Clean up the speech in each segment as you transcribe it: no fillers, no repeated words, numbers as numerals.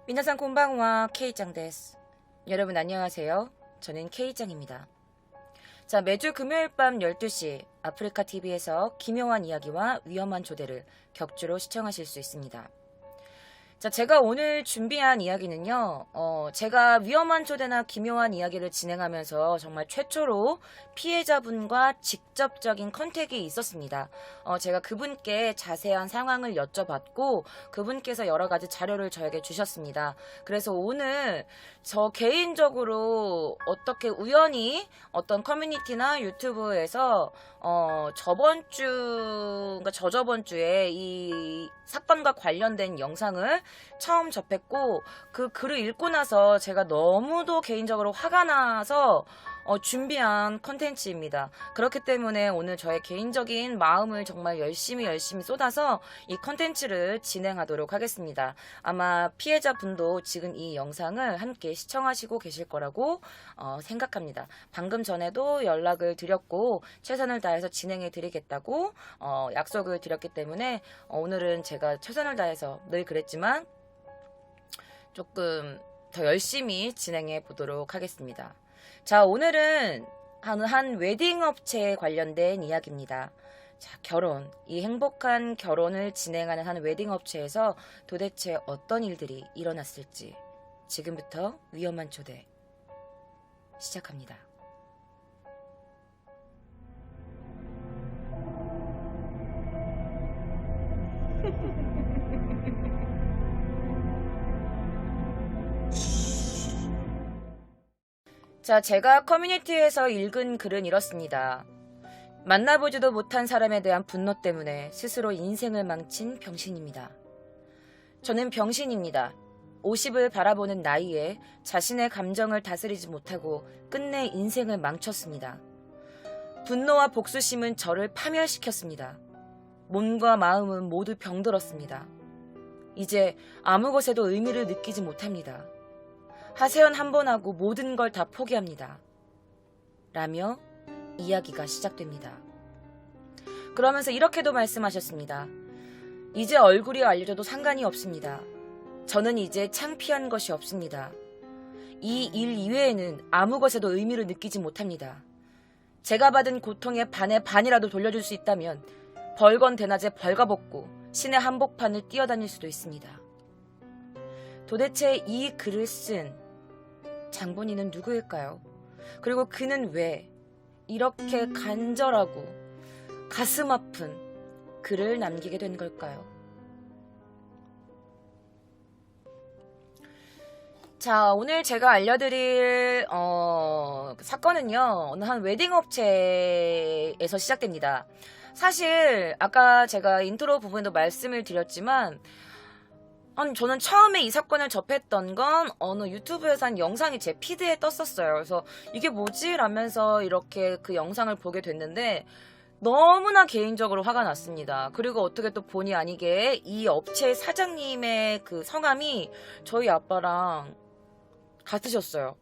미나상 곤방와 K짱 데스. 여러분 안녕하세요. 저는 K짱입니다. 자, 매주 금요일 밤 12시 아프리카 TV에서 기묘한 이야기와 위험한 조대를 격주로 시청하실 수 있습니다. 자, 제가 오늘 준비한 이야기는요, 제가 위험한 조대나 기묘한 이야기를 진행하면서 정말 최초로 피해자분과 직접적인 컨택이 있었습니다. 제가 그분께 자세한 상황을 여쭤봤고, 그분께서 여러 가지 자료를 저에게 주셨습니다. 그래서 오늘 저 개인적으로 어떻게 우연히 어떤 커뮤니티나 유튜브에서 그러니까 저저번 주에 이 사건과 관련된 영상을 처음 접했고, 그 글을 읽고 나서 제가 너무도 개인적으로 화가 나서 준비한 컨텐츠입니다. 그렇기 때문에 오늘 저의 개인적인 마음을 정말 열심히 쏟아서 이 컨텐츠를 진행하도록 하겠습니다. 아마 피해자분도 지금 이 영상을 함께 시청하시고 계실 거라고 생각합니다. 방금 전에도 연락을 드렸고 최선을 다해서 진행해 드리겠다고 약속을 드렸기 때문에 오늘은 제가 최선을 다해서 늘 그랬지만 조금 더 열심히 진행해 보도록 하겠습니다. 자, 오늘은 한 웨딩 업체에 관련된 이야기입니다. 자, 결혼, 이 행복한 결혼을 진행하는 한 웨딩 업체에서 도대체 어떤 일들이 일어났을지 지금부터 위험한 초대 시작합니다. 자, 제가 커뮤니티에서 읽은 글은 이렇습니다. 만나보지도 못한 사람에 대한 분노 때문에 스스로 인생을 망친 병신입니다. 저는 병신입니다. 50을 바라보는 나이에 자신의 감정을 다스리지 못하고 끝내 인생을 망쳤습니다. 분노와 복수심은 저를 파멸시켰습니다. 몸과 마음은 모두 병들었습니다. 이제 아무 것에도 의미를 느끼지 못합니다. 하세연 한 번 하고 모든 걸 다 포기합니다. 라며 이야기가 시작됩니다. 그러면서 이렇게도 말씀하셨습니다. 이제 얼굴이 알려져도 상관이 없습니다. 저는 이제 창피한 것이 없습니다. 이 일 이외에는 아무 것에도 의미를 느끼지 못합니다. 제가 받은 고통의 반의 반이라도 돌려줄 수 있다면 벌건 대낮에 벌가벗고 신의 한복판을 뛰어다닐 수도 있습니다. 도대체 이 글을 쓴 장본인은 누구일까요? 그리고 그는 왜 이렇게 간절하고 가슴 아픈 글을 남기게 된 걸까요? 자, 오늘 제가 알려드릴 사건은요, 어느 한 웨딩 업체에서 시작됩니다. 사실 아까 제가 인트로 부분에도 말씀을 드렸지만 아니, 저는 처음에 이 사건을 접했던 건 어느 유튜브에서 한 영상이 제 피드에 떴었어요. 그래서 이게 뭐지? 라면서 이렇게 그 영상을 보게 됐는데 너무나 개인적으로 화가 났습니다. 그리고 어떻게 또 본의 아니게 이 업체 사장님의 그 성함이 저희 아빠랑 같으셨어요.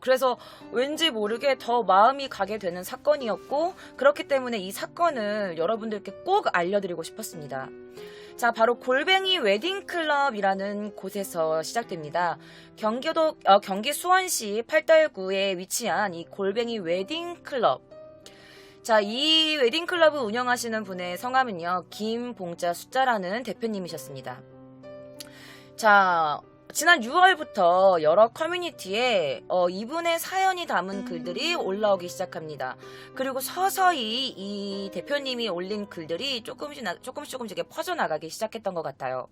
그래서 왠지 모르게 더 마음이 가게 되는 사건이었고, 그렇기 때문에 이 사건을 여러분들께 꼭 알려드리고 싶었습니다. 자, 바로 골뱅이 웨딩클럽이라는 곳에서 시작됩니다. 경기 수원시 팔달구에 위치한 이 골뱅이 웨딩클럽. 자, 이 웨딩클럽을 운영하시는 분의 성함은요, 김봉자 숫자라는 대표님이셨습니다. 자, 지난 6월부터 여러 커뮤니티에 이분의 사연이 담은 글들이 올라오기 시작합니다. 그리고 서서히 이 대표님이 올린 글들이 조금씩 퍼져나가기 시작했던 것 같아요.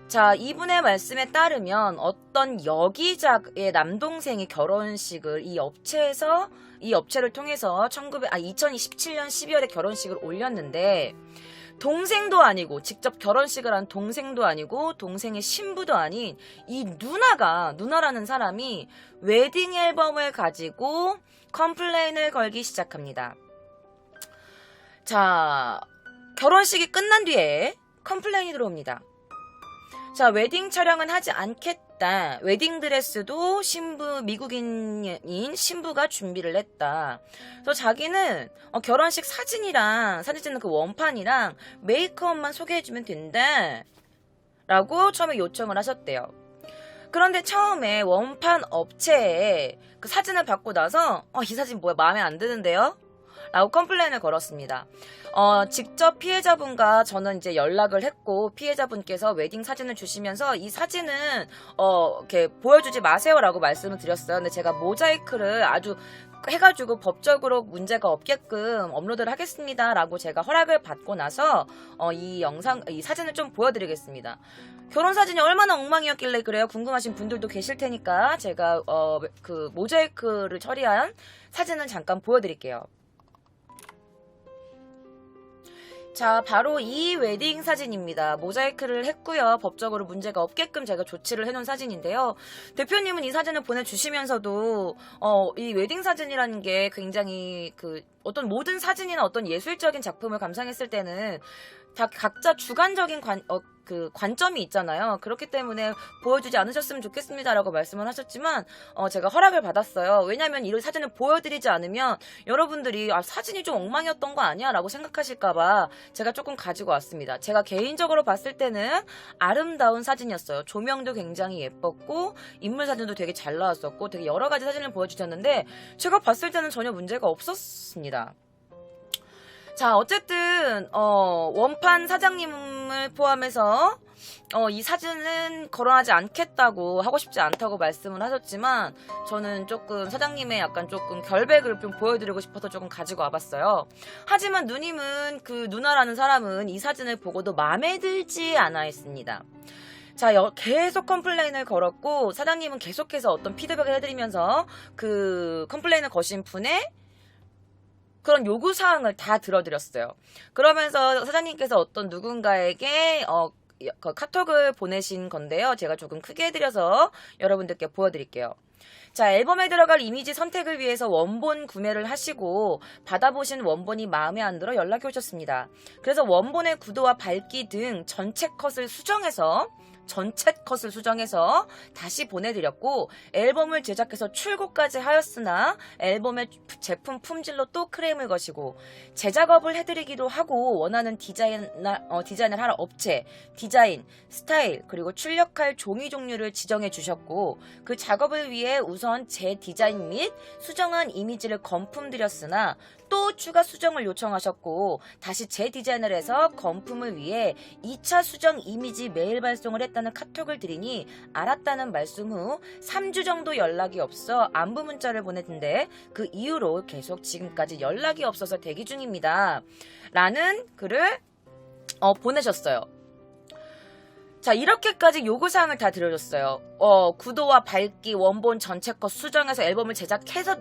자, 이분의 말씀에 따르면 어떤 여기자의 남동생이 결혼식을 이 업체를 통해서 2017년 12월에 결혼식을 올렸는데, 동생도 아니고, 직접 결혼식을 한 동생도 아니고, 동생의 신부도 아닌 이 누나라는 사람이 웨딩 앨범을 가지고 컴플레인을 걸기 시작합니다. 자, 결혼식이 끝난 뒤에 컴플레인이 들어옵니다. 자, 웨딩 촬영은 하지 않겠다. 웨딩 드레스도 미국인인 신부가 준비를 했다. 그래서 자기는 결혼식 사진이랑 사진 찍는 그 원판이랑 메이크업만 소개해주면 된다. 라고 처음에 요청을 하셨대요. 그런데 처음에 원판 업체에 그 사진을 받고 나서 이 사진 뭐야 마음에 안 드는데요? 라고 컴플레인을 걸었습니다. 직접 피해자분과 저는 이제 연락을 했고 피해자분께서 웨딩 사진을 주시면서 이 사진은 이렇게 보여주지 마세요라고 말씀을 드렸어요. 근데 제가 모자이크를 아주 해가지고 법적으로 문제가 없게끔 업로드를 하겠습니다라고 제가 허락을 받고 나서 이 사진을 좀 보여드리겠습니다. 결혼 사진이 얼마나 엉망이었길래 그래요? 궁금하신 분들도 계실 테니까 제가 그 모자이크를 처리한 사진을 잠깐 보여드릴게요. 자, 바로 이 웨딩 사진입니다. 모자이크를 했고요. 법적으로 문제가 없게끔 제가 조치를 해놓은 사진인데요. 대표님은 이 사진을 보내주시면서도 이 웨딩 사진이라는 게 굉장히 어떤 모든 사진이나 어떤 예술적인 작품을 감상했을 때는 다 각자 주관적인 관점이 있잖아요. 그렇기 때문에 보여주지 않으셨으면 좋겠습니다라고 말씀을 하셨지만 제가 허락을 받았어요. 왜냐하면 이 사진을 보여드리지 않으면 여러분들이 사진이 좀 엉망이었던 거 아니야? 라고 생각하실까봐 제가 조금 가지고 왔습니다. 제가 개인적으로 봤을 때는 아름다운 사진이었어요. 조명도 굉장히 예뻤고 인물 사진도 되게 잘 나왔었고 되게 여러 가지 사진을 보여주셨는데 제가 봤을 때는 전혀 문제가 없었습니다. 자, 어쨌든 원판 사장님을 포함해서 이 사진은 거론하지 않겠다고 하고 싶지 않다고 말씀을 하셨지만 저는 조금 사장님의 약간 조금 결백을 좀 보여드리고 싶어서 조금 가지고 와봤어요. 하지만 누님은 그 누나라는 사람은 이 사진을 보고도 마음에 들지 않아 했습니다. 자, 계속 컴플레인을 걸었고 사장님은 계속해서 어떤 피드백을 해드리면서 그 컴플레인을 거신 분의 그런 요구사항을 다 들어드렸어요. 그러면서 사장님께서 어떤 누군가에게 카톡을 보내신 건데요. 제가 조금 크게 해드려서 여러분들께 보여드릴게요. 자, 앨범에 들어갈 이미지 선택을 위해서 원본 구매를 하시고 받아보신 원본이 마음에 안 들어 연락이 오셨습니다. 그래서 원본의 구도와 밝기 등 전체 컷을 수정해서 다시 보내드렸고 앨범을 제작해서 출고까지 하였으나 앨범의 제품 품질로 또 크레임을 거시고 재작업을 해드리기도 하고 원하는 디자인을 할 업체, 디자인, 스타일 그리고 출력할 종이 종류를 지정해 주셨고 그 작업을 위해 우선 제 디자인 및 수정한 이미지를 건품드렸으나 또 추가 수정을 요청하셨고 다시 재디자인을 해서 건품을 위해 2차 수정 이미지 메일 발송을 했다는 카톡을 드리니 알았다는 말씀 후 3주 정도 연락이 없어 안부 문자를 보냈는데 그 이후로 계속 지금까지 연락이 없어서 대기 중입니다. 라는 글을 보내셨어요. 자, 이렇게까지 요구사항을 다 드려줬어요. 구도와 밝기, 원본 전체 컷 수정해서 앨범을 제작해서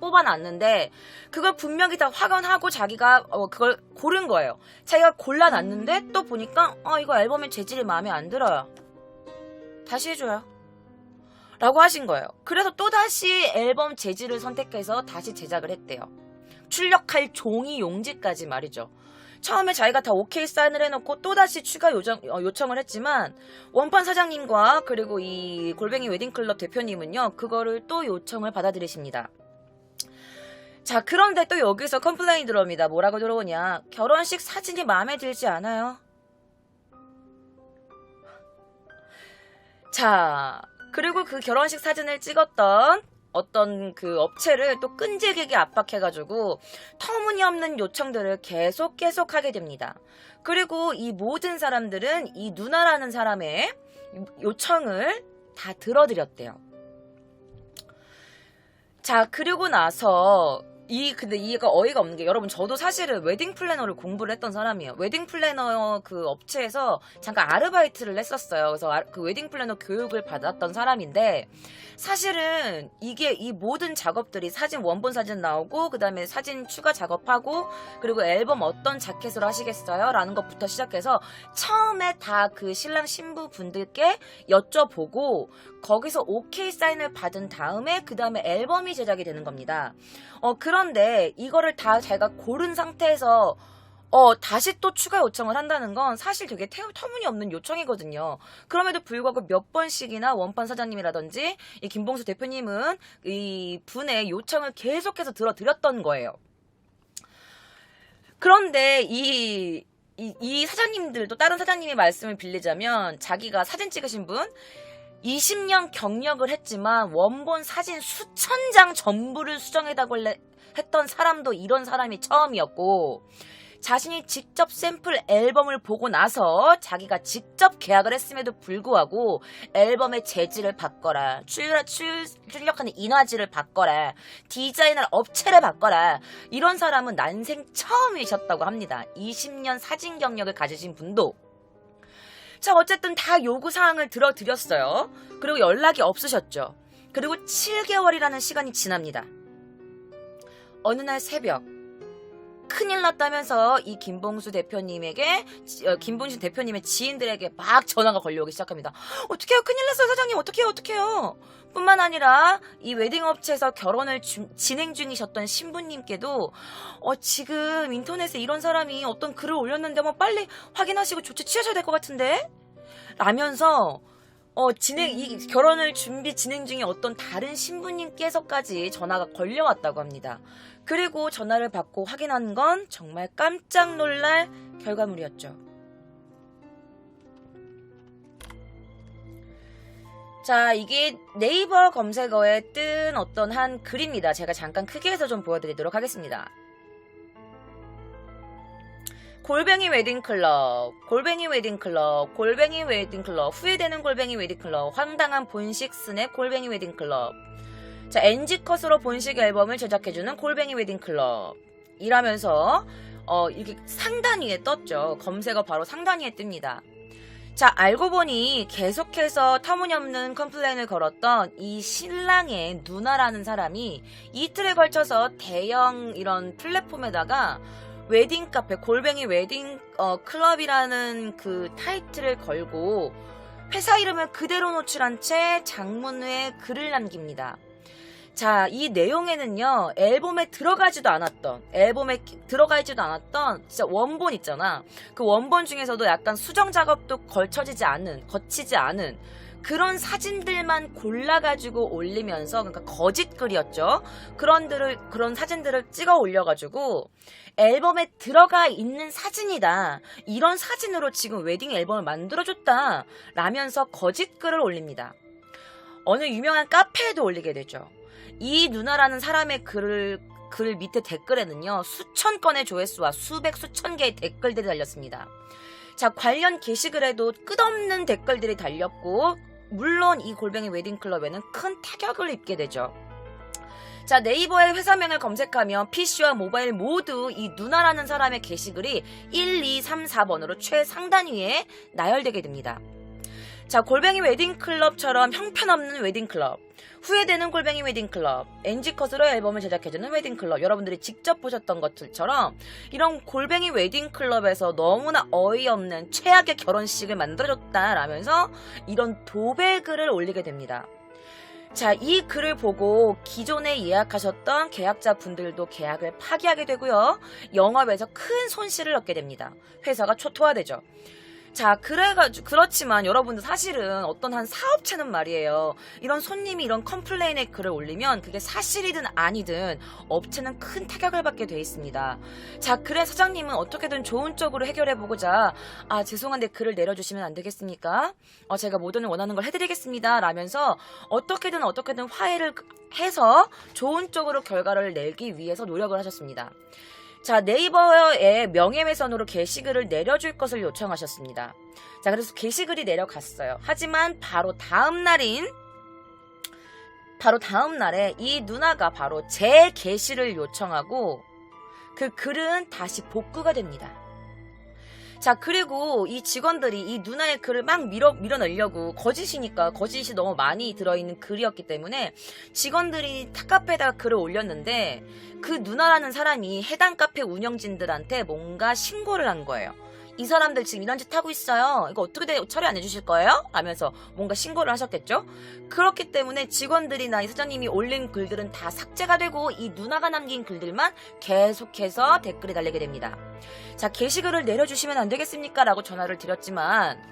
뽑아놨는데 그걸 분명히 다 확인하고 자기가 그걸 고른 거예요. 자기가 골라놨는데 또 보니까 이거 앨범의 재질이 마음에 안 들어요. 다시 해줘요. 라고 하신 거예요. 그래서 또다시 앨범 재질을 선택해서 다시 제작을 했대요. 출력할 종이 용지까지 말이죠. 처음에 자기가 다 오케이 사인을 해놓고 또다시 추가 요청을 했지만 원판 사장님과 그리고 이 골뱅이 웨딩클럽 대표님은요 그거를 또 요청을 받아들이십니다. 자, 그런데 또 여기서 컴플레인이 들어옵니다. 뭐라고 들어오냐. 결혼식 사진이 마음에 들지 않아요. 자, 그리고 그 결혼식 사진을 찍었던 어떤 그 업체를 또 끈질기게 압박해가지고 터무니없는 요청들을 계속 하게 됩니다. 그리고 이 모든 사람들은 이 누나라는 사람의 요청을 다 들어드렸대요. 자, 그리고 나서 근데 이해가 어이가 없는 게 여러분 저도 사실은 웨딩 플래너를 공부를 했던 사람이에요. 웨딩 플래너 그 업체에서 잠깐 아르바이트를 했었어요. 그래서 그 웨딩 플래너 교육을 받았던 사람인데 사실은 이게 이 모든 작업들이 사진 원본 사진 나오고 그 다음에 사진 추가 작업하고 그리고 앨범 어떤 자켓으로 하시겠어요? 라는 것부터 시작해서 처음에 다 그 신랑 신부 분들께 여쭤보고 거기서 오케이 사인을 받은 다음에 그 다음에 앨범이 제작이 되는 겁니다. 그런데 이거를 다 자기가 고른 상태에서 다시 또 추가 요청을 한다는 건 사실 되게 터무니없는 요청이거든요. 그럼에도 불구하고 몇 번씩이나 원판 사장님이라든지 이 김봉수 대표님은 이 분의 요청을 계속해서 들어드렸던 거예요. 그런데 이 사장님들도 다른 사장님의 말씀을 빌리자면 자기가 사진 찍으신 분 20년 경력을 했지만 원본 사진 수천 장 전부를 수정해달라고 했던 사람도 이런 사람이 처음이었고, 자신이 직접 샘플 앨범을 보고 나서 자기가 직접 계약을 했음에도 불구하고 앨범의 재질을 바꿔라, 출력하는 인화질을 바꿔라, 디자인할 업체를 바꿔라, 이런 사람은 난생 처음이셨다고 합니다. 20년 사진 경력을 가지신 분도. 자, 어쨌든 다 요구사항을 들어드렸어요. 그리고 연락이 없으셨죠. 그리고 7개월이라는 시간이 지납니다. 어느 날 새벽, 큰일 났다면서 이 김봉수 대표님의 지인들에게 막 전화가 걸려오기 시작합니다. 어떡해요? 큰일 났어요, 사장님. 어떡해요? 뿐만 아니라 이 웨딩업체에서 결혼을 진행 중이셨던 신부님께도 지금 인터넷에 이런 사람이 어떤 글을 올렸는데 빨리 확인하시고 조치 취하셔야 될 것 같은데? 라면서 이 결혼을 진행 중인 어떤 다른 신부님께서까지 전화가 걸려왔다고 합니다. 그리고 전화를 받고 확인한 건 정말 깜짝 놀랄 결과물이었죠. 자, 이게 네이버 검색어에 뜬 어떤 한 글입니다. 제가 잠깐 크게 해서 좀 보여드리도록 하겠습니다. 골뱅이 웨딩클럽, 후회되는 골뱅이 웨딩클럽, 황당한 본식 스냅 골뱅이 웨딩클럽. 자, NG컷으로 본식 앨범을 제작해주는 골뱅이 웨딩클럽. 이라면서, 이렇게 상단 위에 떴죠. 검색어 바로 상단 위에 뜹니다. 자, 알고 보니 계속해서 터무니없는 컴플레인을 걸었던 이 신랑의 누나라는 사람이 이틀에 걸쳐서 대형 이런 플랫폼에다가 웨딩 카페, 골뱅이 웨딩 클럽이라는 그 타이틀을 걸고 회사 이름을 그대로 노출한 채 장문에 글을 남깁니다. 자, 이 내용에는요, 앨범에 들어가지도 않았던 진짜 원본 있잖아. 그 원본 중에서도 약간 수정 작업도 거치지 않은 그런 사진들만 골라가지고 올리면서, 그러니까 거짓글이었죠. 그런 사진들을 찍어 올려가지고 앨범에 들어가 있는 사진이다, 이런 사진으로 지금 웨딩 앨범을 만들어줬다 라면서 거짓글을 올립니다. 어느 유명한 카페에도 올리게 되죠. 이 누나라는 사람의 글 밑에 댓글에는요, 수천 건의 조회수와 수천 개의 댓글들이 달렸습니다. 자, 관련 게시글에도 끝없는 댓글들이 달렸고, 물론 이 골뱅이 웨딩클럽에는 큰 타격을 입게 되죠. 자, 네이버의 회사명을 검색하면 PC와 모바일 모두 이 누나라는 사람의 게시글이 1, 2, 3, 4번으로 최상단 위에 나열되게 됩니다. 자, 골뱅이 웨딩클럽처럼 형편없는 웨딩클럽, 후회되는 골뱅이 웨딩클럽, NG컷으로 앨범을 제작해주는 웨딩클럽, 여러분들이 직접 보셨던 것들처럼 이런 골뱅이 웨딩클럽에서 너무나 어이없는 최악의 결혼식을 만들어줬다라면서 이런 도배글을 올리게 됩니다. 자, 이 글을 보고 기존에 예약하셨던 계약자 분들도 계약을 파기하게 되고요, 영업에서 큰 손실을 얻게 됩니다. 회사가 초토화되죠. 자, 그렇지만 여러분들 사실은 어떤 한 사업체는 말이에요, 이런 손님이 이런 컴플레인의 글을 올리면 그게 사실이든 아니든 업체는 큰 타격을 받게 돼 있습니다. 자, 그래서 사장님은 어떻게든 좋은 쪽으로 해결해보고자, 죄송한데 글을 내려주시면 안 되겠습니까? 제가 모든 원하는 걸 해드리겠습니다 라면서 어떻게든 화해를 해서 좋은 쪽으로 결과를 내기 위해서 노력을 하셨습니다. 자, 네이버의 명예훼손으로 게시글을 내려줄 것을 요청하셨습니다. 자, 그래서 게시글이 내려갔어요. 하지만 바로 다음 날에 이 누나가 바로 재게시를 요청하고 그 글은 다시 복구가 됩니다. 자, 그리고 이 직원들이 이 누나의 글을 막 밀어넣으려고, 거짓이 너무 많이 들어있는 글이었기 때문에 직원들이 탑카페에다가 글을 올렸는데, 그 누나라는 사람이 해당 카페 운영진들한테 뭔가 신고를 한 거예요. 이 사람들 지금 이런 짓 하고 있어요. 이거 어떻게 처리 안 해주실 거예요? 라면서 뭔가 신고를 하셨겠죠? 그렇기 때문에 직원들이나 이 사장님이 올린 글들은 다 삭제가 되고 이 누나가 남긴 글들만 계속해서 댓글이 달리게 됩니다. 자, 게시글을 내려주시면 안 되겠습니까? 라고 전화를 드렸지만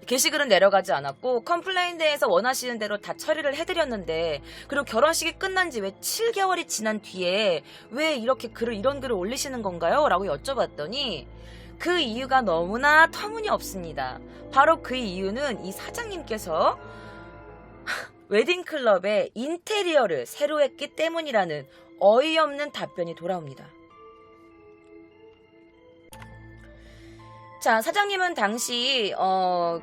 게시글은 내려가지 않았고, 컴플레인 대에서 원하시는 대로 다 처리를 해드렸는데, 그리고 결혼식이 끝난 지 왜 7개월이 지난 뒤에 왜 이런 글을 올리시는 건가요? 라고 여쭤봤더니 그 이유가 너무나 터무니없습니다. 바로 그 이유는 이 사장님께서 웨딩클럽의 인테리어를 새로 했기 때문이라는 어이없는 답변이 돌아옵니다. 자, 사장님은 당시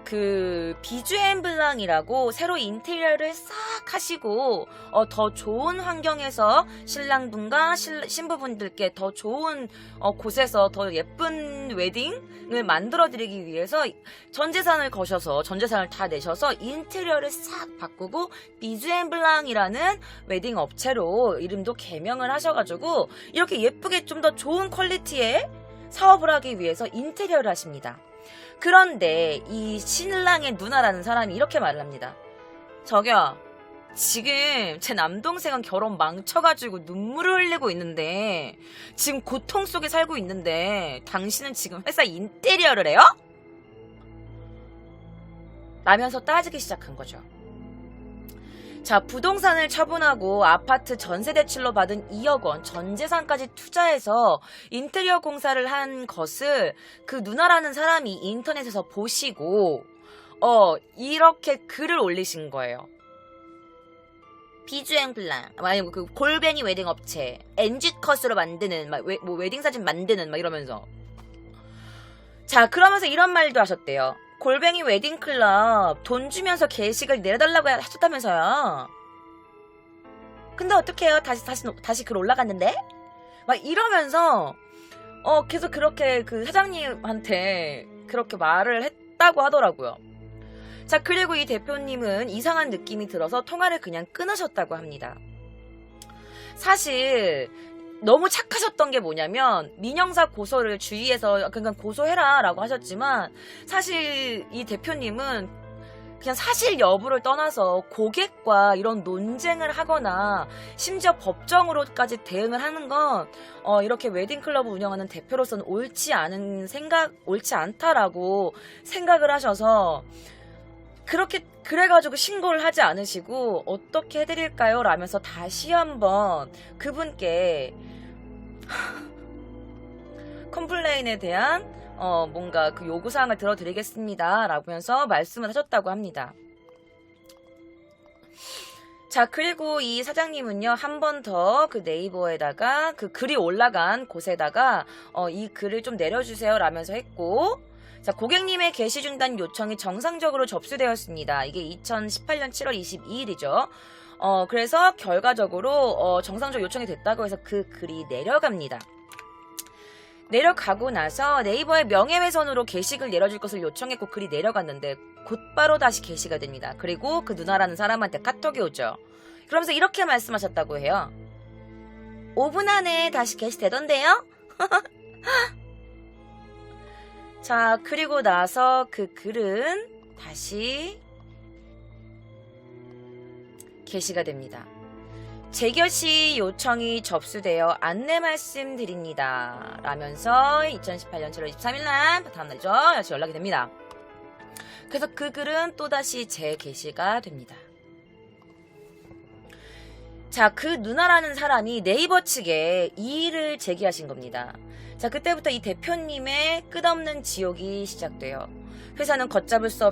그 비주엔 블랑이라고 새로 인테리어를 싹 하시고 더 좋은 환경에서 신랑분과 신부분들께 더 좋은 곳에서 더 예쁜 웨딩을 만들어드리기 위해서 전 재산을 거셔서 전 재산을 다 내셔서 인테리어를 싹 바꾸고 비주엔 블랑이라는 웨딩 업체로 이름도 개명을 하셔가지고 이렇게 예쁘게 좀 더 좋은 퀄리티의 사업을 하기 위해서 인테리어를 하십니다. 그런데 이 신랑의 누나라는 사람이 이렇게 말을 합니다. 저기요, 지금 제 남동생은 결혼 망쳐가지고 눈물을 흘리고 있는데 지금 고통 속에 살고 있는데 당신은 지금 회사 인테리어를 해요? 라면서 따지기 시작한 거죠. 자, 부동산을 처분하고 아파트 전세 대출로 받은 2억 원 전 재산까지 투자해서 인테리어 공사를 한 것을 그 누나라는 사람이 인터넷에서 보시고 이렇게 글을 올리신 거예요. 비주엔 블랑, 아니 그 골뱅이 웨딩 업체, NG컷으로 만드는 뭐 웨딩 사진 만드는 막 이러면서. 자, 그러면서 이런 말도 하셨대요. 골뱅이 웨딩클럽 돈 주면서 게시글 내려달라고 하셨다면서요. 근데 어떡해요? 다시 글 올라갔는데? 막 이러면서 계속 그렇게 그 사장님한테 그렇게 말을 했다고 하더라고요. 자, 그리고 이 대표님은 이상한 느낌이 들어서 통화를 그냥 끊으셨다고 합니다. 사실 너무 착하셨던 게 뭐냐면 민형사 고소를 주의해서 그냥 고소해라 라고 하셨지만 사실 이 대표님은 그냥 사실 여부를 떠나서 고객과 이런 논쟁을 하거나 심지어 법정으로까지 대응을 하는 건 이렇게 웨딩클럽을 운영하는 대표로서는 옳지 않다라고 생각을 하셔서 그래가지고 신고를 하지 않으시고 어떻게 해드릴까요? 라면서 다시 한번 그분께 컴플레인에 대한 뭔가 그 요구사항을 들어드리겠습니다 라면서 말씀을 하셨다고 합니다. 자, 그리고 이 사장님은요, 한 번 더 그 네이버에다가 그 글이 올라간 곳에다가 이 글을 좀 내려주세요 라면서 했고, 자, 고객님의 게시 중단 요청이 정상적으로 접수되었습니다. 이게 2018년 7월 22일이죠. 그래서 결과적으로 정상적 요청이 됐다고 해서 그 글이 내려갑니다. 내려가고 나서 네이버에 명예훼손으로 게시글 내려줄 것을 요청했고 글이 내려갔는데 곧바로 다시 게시가 됩니다. 그리고 그 누나라는 사람한테 카톡이 오죠. 그러면서 이렇게 말씀하셨다고 해요. 5분 안에 다시 게시되던데요? 자, 그리고 나서 그 글은 다시 게시가 됩니다. 재결시 요청이 접수되어 안내 말씀드립니다. 라면서 2018년 7월 23일 날 다음날이죠. 다시 연락이 됩니다. 그래서 그 글은 또다시 재게시가 됩니다. 자, 그 누나라는 사람이 네이버 측에 이의를 제기하신 겁니다. 자, 그때부터 이 대표님의 끝없는 지옥이 시작돼요. 회사는 걷잡을 수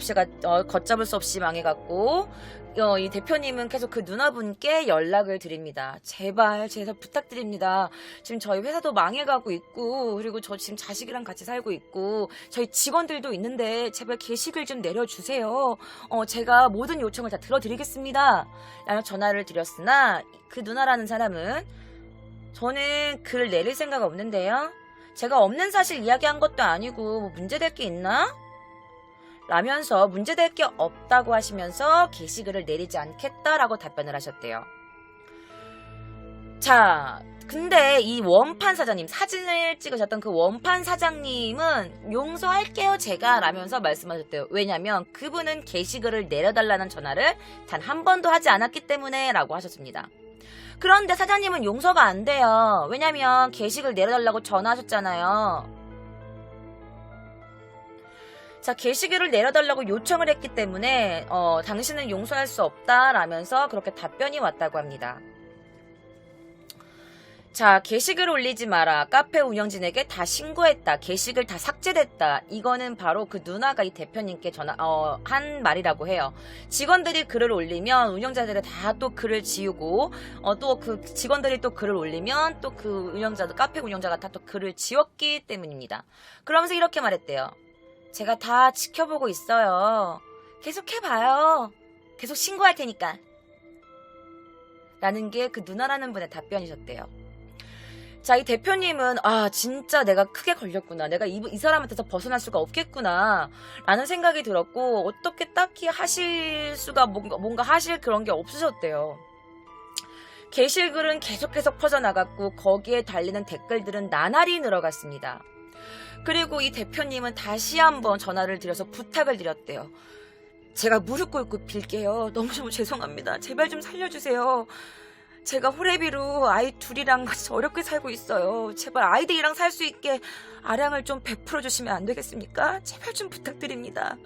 없이 망해갔고 이 대표님은 계속 그 누나분께 연락을 드립니다. 제발 부탁드립니다. 지금 저희 회사도 망해가고 있고 그리고 저 지금 자식이랑 같이 살고 있고 저희 직원들도 있는데 제발 게시글 좀 내려주세요. 제가 모든 요청을 다 들어드리겠습니다. 라며 전화를 드렸으나 그 누나라는 사람은 저는 글 내릴 생각 없는데요. 제가 없는 사실 이야기한 것도 아니고 뭐 문제될 게 있나? 라면서 문제될 게 없다고 하시면서 게시글을 내리지 않겠다라고 답변을 하셨대요. 자, 근데 이 원판 사장님, 사진을 찍으셨던 그 원판 사장님은 용서할게요 제가 라면서 말씀하셨대요. 왜냐면 그분은 게시글을 내려달라는 전화를 단 한 번도 하지 않았기 때문에 라고 하셨습니다. 그런데 사장님은 용서가 안 돼요. 왜냐면 게시글 내려달라고 전화하셨잖아요. 자, 게시글을 내려달라고 요청을 했기 때문에 당신은 용서할 수 없다라면서 그렇게 답변이 왔다고 합니다. 자, 게시글 올리지 마라. 카페 운영진에게 다 신고했다. 게시글 다 삭제됐다. 이거는 바로 그 누나가 이 대표님께 한 말이라고 해요. 직원들이 글을 올리면 운영자들이 다 또 글을 지우고, 또 그 직원들이 또 글을 올리면 또 그 카페 운영자가 다 또 글을 지웠기 때문입니다. 그러면서 이렇게 말했대요. 제가 다 지켜보고 있어요. 계속 해봐요. 계속 신고할 테니까. 라는 게 그 누나라는 분의 답변이셨대요. 자, 이 대표님은 진짜 내가 크게 걸렸구나. 내가 이 사람한테서 벗어날 수가 없겠구나. 라는 생각이 들었고 어떻게 딱히 하실 수가 뭔가 하실 그런 게 없으셨대요. 게시글은 계속 퍼져나갔고 거기에 달리는 댓글들은 나날이 늘어갔습니다. 그리고 이 대표님은 다시 한번 전화를 드려서 부탁을 드렸대요. 제가 무릎 꿇고 빌게요. 너무너무 죄송합니다. 제발 좀 살려주세요. 제가 호래비로 아이 둘이랑 같이 어렵게 살고 있어요. 제발 아이들이랑 살 수 있게 아량을 좀 베풀어 주시면 안 되겠습니까? 제발 좀 부탁드립니다.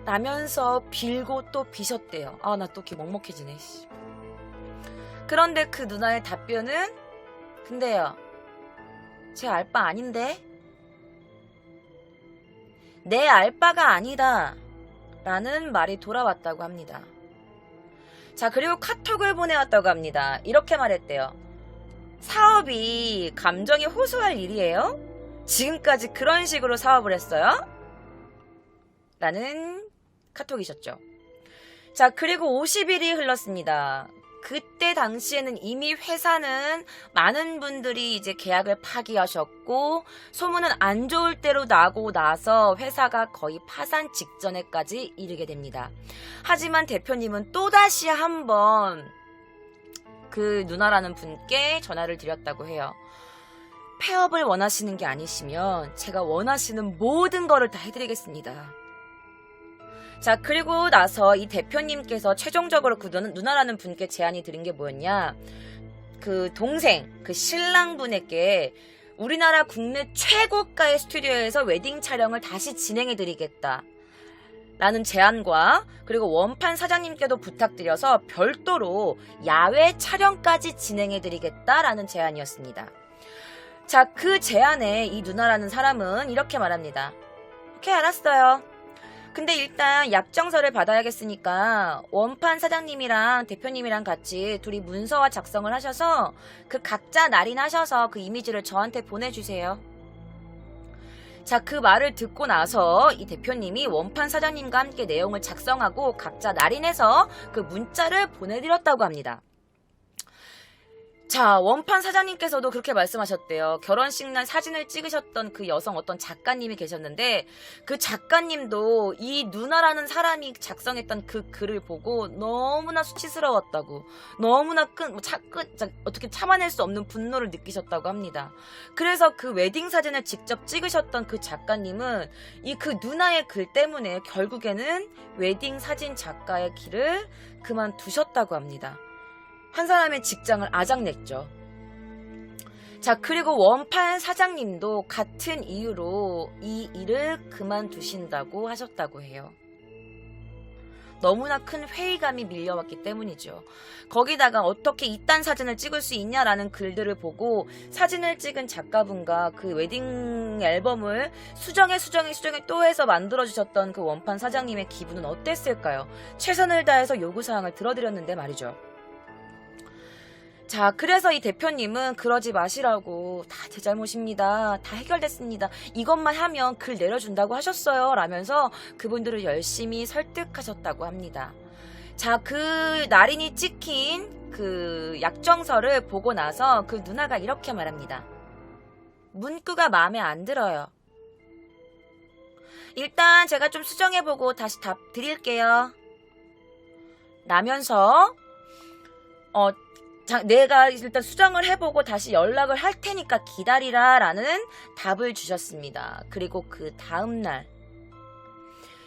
라면서 빌고 또 비셨대요. 나 또 이렇게 먹먹해지네. 그런데 그 누나의 답변은 근데요. 제 알바 아닌데? 내 알바가 아니다. 라는 말이 돌아왔다고 합니다. 자, 그리고 카톡을 보내왔다고 합니다. 이렇게 말했대요. 사업이 감정이 호소할 일이에요? 지금까지 그런 식으로 사업을 했어요? 라는 카톡이셨죠. 자, 그리고 50일이 흘렀습니다. 그때 당시에는 이미 회사는 많은 분들이 이제 계약을 파기하셨고 소문은 안 좋을 대로 나고 나서 회사가 거의 파산 직전에까지 이르게 됩니다. 하지만 대표님은 또다시 한번 그 누나라는 분께 전화를 드렸다고 해요. 폐업을 원하시는 게 아니시면 제가 원하시는 모든 거를 다 해드리겠습니다. 자, 그리고 나서 이 대표님께서 최종적으로 그 누나라는 분께 제안이 드린 게 뭐였냐. 그 동생, 그 신랑분에게 우리나라 국내 최고가의 스튜디오에서 웨딩 촬영을 다시 진행해드리겠다. 라는 제안과 그리고 원판 사장님께도 부탁드려서 별도로 야외 촬영까지 진행해드리겠다라는 제안이었습니다. 자, 그 제안에 이 누나라는 사람은 이렇게 말합니다. 오케이, 알았어요. 근데 일단 약정서를 받아야겠으니까 원판 사장님이랑 대표님이랑 같이 둘이 문서와 작성을 하셔서 그 각자 날인하셔서 그 이미지를 저한테 보내주세요. 자, 그 말을 듣고 나서 이 대표님이 원판 사장님과 함께 내용을 작성하고 각자 날인해서 그 문자를 보내드렸다고 합니다. 자, 원판 사장님께서도 그렇게 말씀하셨대요. 결혼식 날 사진을 찍으셨던 그 여성 어떤 작가님이 계셨는데 그 작가님도 이 누나라는 사람이 작성했던 그 글을 보고 너무나 수치스러웠다고, 너무나 어떻게 참아낼 수 없는 분노를 느끼셨다고 합니다. 그래서 그 웨딩 사진을 직접 찍으셨던 그 작가님은 이 그 누나의 글 때문에 결국에는 웨딩 사진 작가의 길을 그만두셨다고 합니다. 한 사람의 직장을 아작냈죠. 자, 그리고 원판 사장님도 같은 이유로 이 일을 그만두신다고 하셨다고 해요. 너무나 큰 회의감이 밀려왔기 때문이죠. 거기다가 어떻게 이딴 사진을 찍을 수 있냐라는 글들을 보고 사진을 찍은 작가분과 그 웨딩 앨범을 수정에 또 해서 만들어주셨던 그 원판 사장님의 기분은 어땠을까요? 최선을 다해서 요구사항을 들어드렸는데 말이죠. 자, 그래서 이 대표님은 그러지 마시라고, 다 제 잘못입니다. 다 해결됐습니다. 이것만 하면 글 내려준다고 하셨어요. 라면서 그분들을 열심히 설득하셨다고 합니다. 자, 그 날인이 찍힌 그 약정서를 보고 나서 그 누나가 이렇게 말합니다. 문구가 마음에 안 들어요. 일단 제가 좀 수정해보고 다시 답 드릴게요. 라면서 내가 일단 수정을 해보고 다시 연락을 할 테니까 기다리라 라는 답을 주셨습니다. 그리고 그 다음날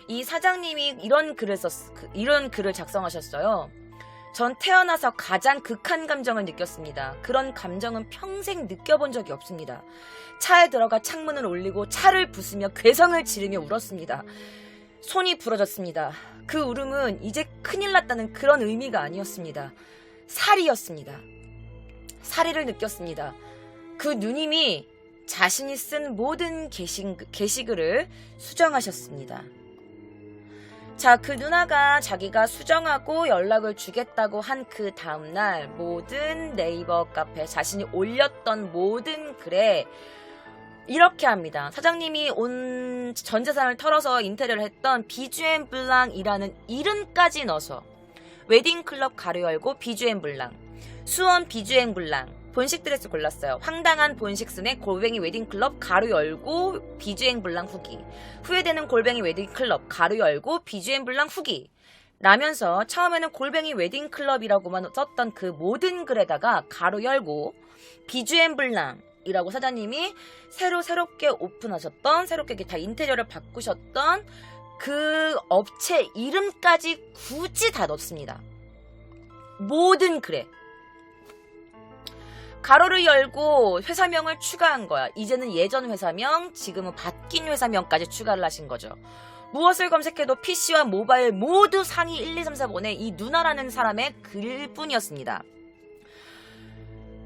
이 사장님이 이런 글을 작성하셨어요. 전 태어나서 가장 극한 감정을 느꼈습니다. 그런 감정은 평생 느껴본 적이 없습니다. 차에 들어가 창문을 올리고 차를 부수며 괴성을 지르며 울었습니다. 손이 부러졌습니다. 그 울음은 이제 큰일 났다는 그런 의미가 아니었습니다. 살이었습니다. 사리를 느꼈습니다. 그 누님이 자신이 쓴 모든 게시글을 수정하셨습니다. 자, 그 누나가 자기가 수정하고 연락을 주겠다고 한 그 다음날 모든 네이버 카페 자신이 올렸던 모든 글에 이렇게 합니다. 사장님이 온 전 재산을 털어서 인테리어를 했던 비주앤블랑이라는 이름까지 넣어서 웨딩클럽 가로 열고 비주앤블랑, 수원 비주앤블랑, 본식 드레스 골랐어요. 황당한 본식순의 골뱅이 웨딩클럽 가로 열고 비주앤블랑 후기, 후회되는 골뱅이 웨딩클럽 가로 열고 비주앤블랑 후기 라면서 처음에는 골뱅이 웨딩클럽이라고만 썼던 그 모든 글에다가 가로 열고 비주앤블랑 이라고 사장님이 새롭게 오픈하셨던, 새롭게 다 인테리어를 바꾸셨던 그 업체 이름까지 굳이 다 넣습니다. 모든 글에. 가로를 열고 회사명을 추가한 거야. 이제는 예전 회사명, 지금은 바뀐 회사명까지 추가를 하신 거죠. 무엇을 검색해도 PC와 모바일 모두 상위 1, 2, 3, 4번에 이 누나라는 사람의 글뿐이었습니다.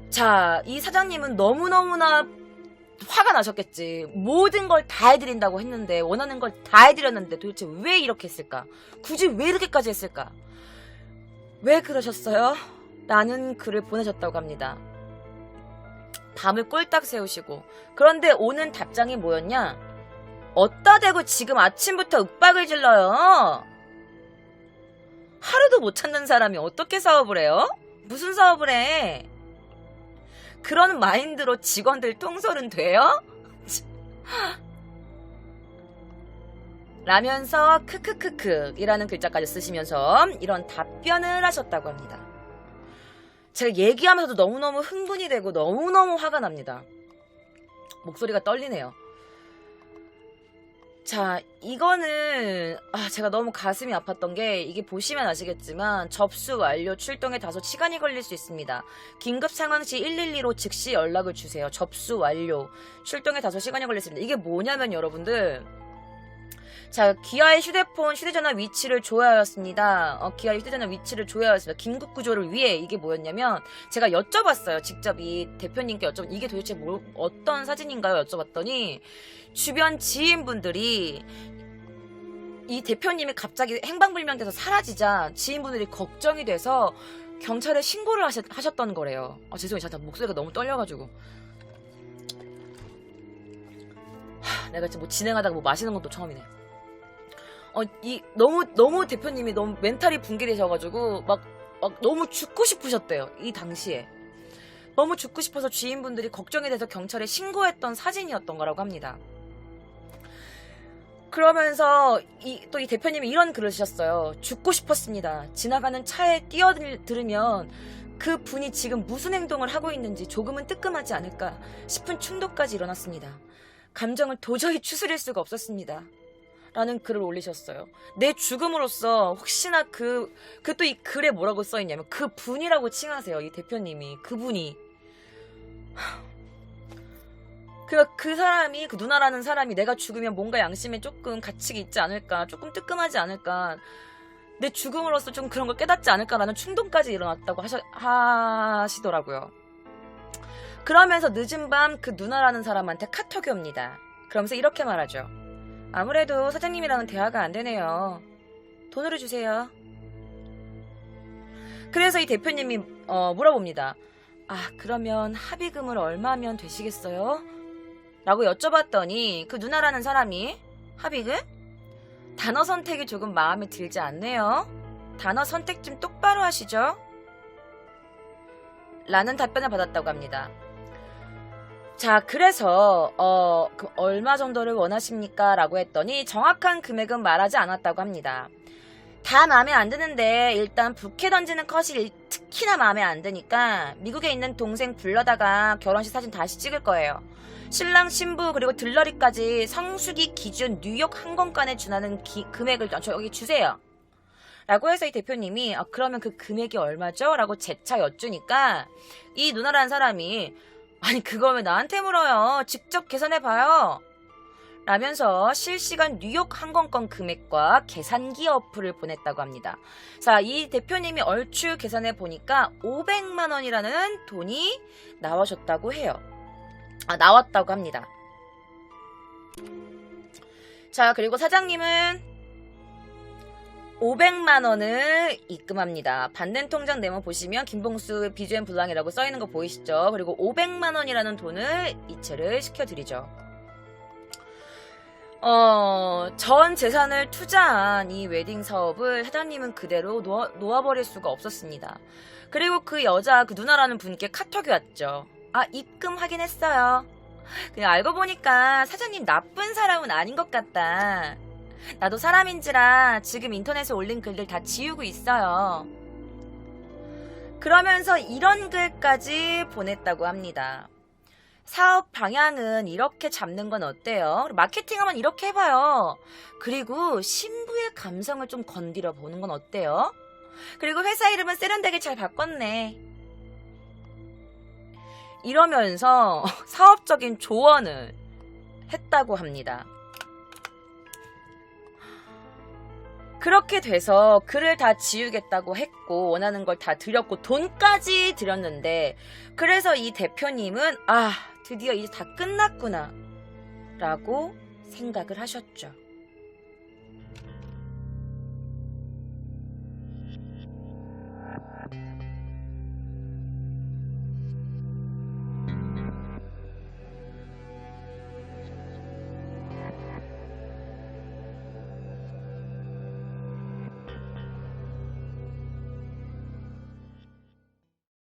자, 이 사장님은 너무너무나 화가 나셨겠지. 모든 걸 다 해드린다고 했는데, 원하는 걸 다 해드렸는데 도대체 왜 이렇게 했을까? 굳이 왜 이렇게까지 했을까? 왜 그러셨어요? 라는 글을 보내셨다고 합니다. 밤을 꼴딱 새우시고. 그런데 오는 답장이 뭐였냐? 어따 대고 지금 아침부터 윽박을 질러요? 하루도 못 찾는 사람이 어떻게 사업을 해요? 무슨 사업을 해? 그런 마인드로 직원들 통솔은 돼요? 라면서 크크크크 이라는 글자까지 쓰시면서 이런 답변을 하셨다고 합니다. 제가 얘기하면서도 너무너무 흥분이 되고 너무너무 화가 납니다. 목소리가 떨리네요. 자, 이거는 제가 너무 가슴이 아팠던 게, 이게 보시면 아시겠지만 접수 완료, 출동에 다소 시간이 걸릴 수 있습니다. 긴급 상황 시 112로 즉시 연락을 주세요. 접수 완료, 출동에 다소 시간이 걸릴 수 있습니다. 이게 뭐냐면 여러분들, 자, 기아의 휴대전화 위치를 조회하였습니다. 기아의 휴대전화 위치를 조회하였습니다. 긴급 구조를 위해. 이게 뭐였냐면 제가 여쭤봤어요. 직접 이 대표님께 이게 도대체 어떤 사진인가요? 여쭤봤더니 주변 지인분들이 이 대표님이 갑자기 행방불명돼서 사라지자 지인분들이 걱정이 돼서 경찰에 신고를 하셨던 거래요. 죄송해요. 제가 목소리가 너무 떨려가지고. 내가 진짜 진행하다가 마시는 것도 처음이네. 너무 대표님이 너무 멘탈이 붕괴되셔가지고 막 너무 죽고 싶으셨대요. 이 당시에. 너무 죽고 싶어서 지인분들이 걱정이 돼서 경찰에 신고했던 사진이었던 거라고 합니다. 그러면서 또 이 대표님이 이런 글을 쓰셨어요. 죽고 싶었습니다. 지나가는 차에 뛰어들으면 그 분이 지금 무슨 행동을 하고 있는지 조금은 뜨끔하지 않을까 싶은 충동까지 일어났습니다. 감정을 도저히 추스릴 수가 없었습니다. 라는 글을 올리셨어요. 내 죽음으로써 혹시나 또 이 글에 뭐라고 써있냐면 그 분이라고 칭하세요. 이 대표님이. 그분이. 그 사람이, 그 누나라는 사람이 내가 죽으면 뭔가 양심에 조금 가책이 있지 않을까, 조금 뜨끔하지 않을까, 내 죽음으로써 좀 그런 걸 깨닫지 않을까라는 충동까지 일어났다고 하시더라고요. 그러면서 늦은 밤 그 누나라는 사람한테 카톡이 옵니다. 그러면서 이렇게 말하죠. 아무래도 사장님이랑은 대화가 안 되네요. 돈으로 주세요. 그래서 이 대표님이 물어봅니다. 그러면 합의금을 얼마면 되시겠어요? 라고 여쭤봤더니 그 누나라는 사람이 합의금? 단어 선택이 조금 마음에 들지 않네요. 단어 선택 좀 똑바로 하시죠. 라는 답변을 받았다고 합니다. 자, 그래서 그럼 얼마 정도를 원하십니까? 라고 했더니 정확한 금액은 말하지 않았다고 합니다. 다 마음에 안 드는데 일단 부케 던지는 컷이 특히나 마음에 안 드니까 미국에 있는 동생 불러다가 결혼식 사진 다시 찍을 거예요. 신랑 신부 그리고 들러리까지 성수기 기준 뉴욕 항공권에 준하는 금액을 여기 주세요. 라고 해서 이 대표님이 그러면 그 금액이 얼마죠? 라고 재차 여쭈니까 이 누나라는 사람이 아니 그걸 왜 나한테 물어요? 직접 계산해봐요. 라면서 실시간 뉴욕 항공권 금액과 계산기 어플을 보냈다고 합니다. 자, 이 대표님이 얼추 계산해 보니까 500만 원이라는 돈이 나와줬다고 해요. 나왔다고 합니다. 자, 그리고 사장님은 500만 원을 입금합니다. 받는 통장 네모 보시면 김봉수 비주엔 블랑이라고 써있는 거 보이시죠? 그리고 500만 원이라는 돈을 이체를 시켜드리죠. 전 재산을 투자한 이 웨딩 사업을 사장님은 그대로 놓아버릴 수가 없었습니다. 그리고 그 여자, 그 누나라는 분께 카톡이 왔죠. 입금하긴 했어요. 그냥 알고 보니까 사장님 나쁜 사람은 아닌 것 같다. 나도 사람인지라 지금 인터넷에 올린 글들 다 지우고 있어요. 그러면서 이런 글까지 보냈다고 합니다. 사업 방향은 이렇게 잡는 건 어때요? 마케팅하면 이렇게 해봐요. 그리고 신부의 감성을 좀 건드려 보는 건 어때요? 그리고 회사 이름은 세련되게 잘 바꿨네. 이러면서 사업적인 조언을 했다고 합니다. 그렇게 돼서 글을 다 지우겠다고 했고 원하는 걸 다 드렸고 돈까지 드렸는데 그래서 이 대표님은 드디어 이제 다 끝났구나 라고 생각을 하셨죠.